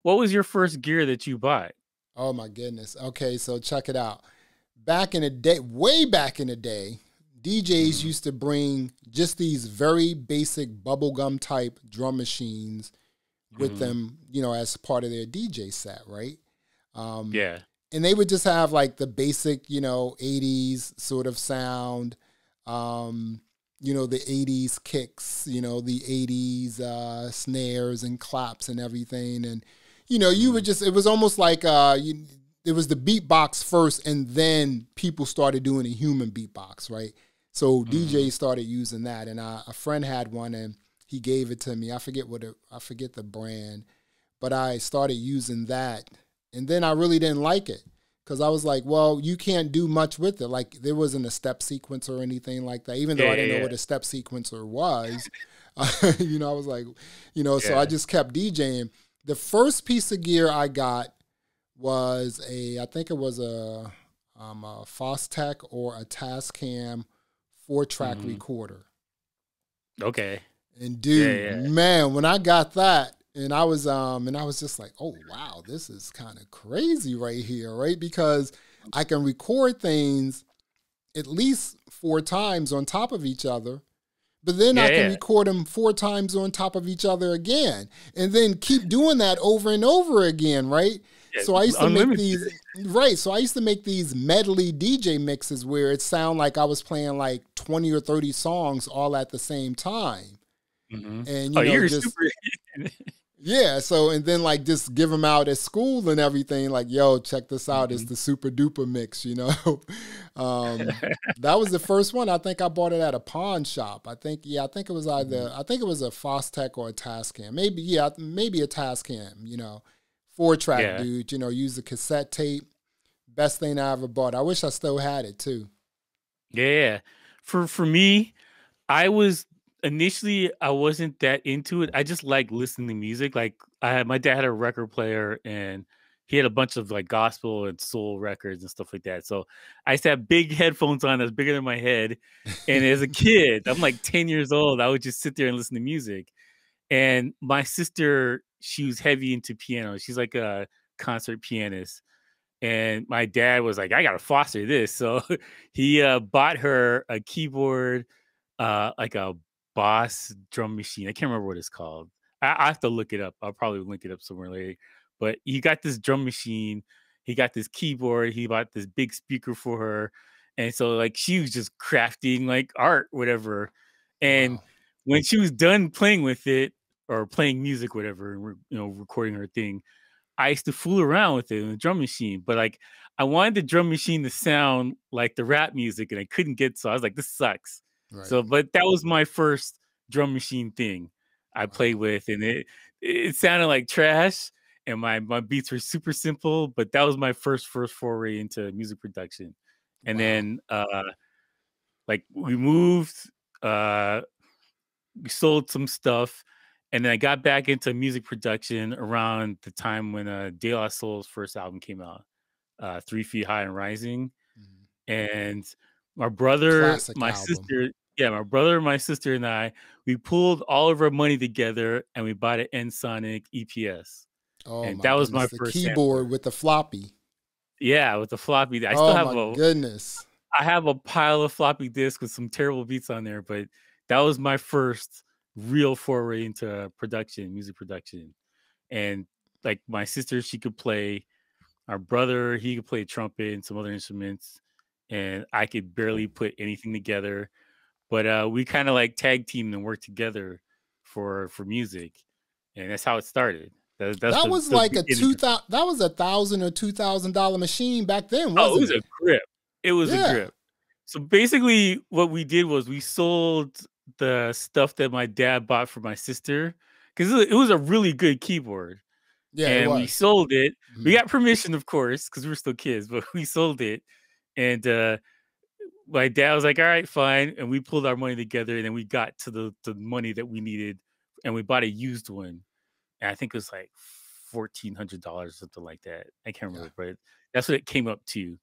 what was your first gear that you bought? Oh my goodness. Okay, so check it out. Back in the day, way back in the day, DJs used to bring just these very basic bubblegum type drum machines with them, you know, as part of their DJ set, right? Yeah. And they would just have like the basic, you know, 80s sort of sound, you know, the 80s kicks, you know, the 80s snares and claps and everything. And, you know, you would just, it was almost like it was the beatbox first, and then people started doing a human beatbox, right? So DJs started using that. And a friend had one, and he gave it to me. I forget the brand, but I started using that. And then I really didn't like it because I was like, well, you can't do much with it. Like, there wasn't a step sequencer or anything like that, even though I didn't know what a step sequencer was. You know, I was like, you know, so I just kept DJing. The first piece of gear I got was I think it was a Fostech or a Tascam 4-track recorder. Okay. And dude, man, when I got that, and I was just like, oh wow, this is kind of crazy right here, right? Because I can record things at least 4 times on top of each other, but then I can record them 4 times on top of each other again, and then keep doing that over and over again, right? Yeah, so I used to make these, right? So I used to make these medley DJ mixes where it sounded like I was playing like 20 or 30 songs all at the same time. And you know, you're just super. yeah, so and then like just give them out at school and everything. Like, yo, check this out! It's the super duper mix, you know. That was the first one. I think I bought it at a pawn shop. I think it was either I think it was a Fostech or a Tascam. Maybe a Tascam. You know, 4-track dude. You know, use the cassette tape. Best thing I ever bought. I wish I still had it too. Yeah, for me, initially I wasn't that into it. I just like listening to music. Like my dad had a record player, and he had a bunch of like gospel and soul records and stuff like that. So I used to have big headphones on that's bigger than my head. And as a kid, I'm like 10 years old, I would just sit there and listen to music. And my sister, she was heavy into piano. She's like a concert pianist. And my dad was like, I gotta foster this. So he bought her a keyboard, like a Boss drum machine. I can't remember what it's called. I have to look it up. I'll probably link it up somewhere later. But he got this drum machine. He got this keyboard. He bought this big speaker for her. And so like she was just crafting like art, whatever. And when she was done playing with it or playing music, whatever, and you know, recording her thing, I used to fool around with it in the drum machine, but like I wanted the drum machine to sound like the rap music, and I couldn't get. So I was like, "This sucks." Right. So, but that was my first drum machine thing I played with, and it sounded like trash, and my beats were super simple. But that was my first foray into music production, and then like we moved, we sold some stuff. And then I got back into music production around the time when De La Soul's first album came out, 3 Feet High and Rising. And my brother, my sister, and I, we pulled all of our money together and we bought an Ensoniq EPS. Oh, and that was my first keyboard sampler. With the floppy. Yeah, with the floppy. I still have goodness. I have a pile of floppy disks with some terrible beats on there, but that was my first real foray into music production. And like my sister, she could play. Our brother, he could play trumpet and some other instruments, and I could barely put anything together. But we kind of like tag teamed and worked together for music, and that's how it started. That was like a $1,000 or $2,000 machine back then, wasn't it? It was a grip. It was a grip. So basically, what we did was we sold the stuff that my dad bought for my sister, because it was a really good keyboard. Yeah, and we sold it. We got permission, of course, because we were still kids, but we sold it. And my dad was like, all right, fine. And we pulled our money together, and then we got to the money that we needed, and we bought a used one. And I think it was like $1,400, something like that. I can't remember, but that's what it came up to.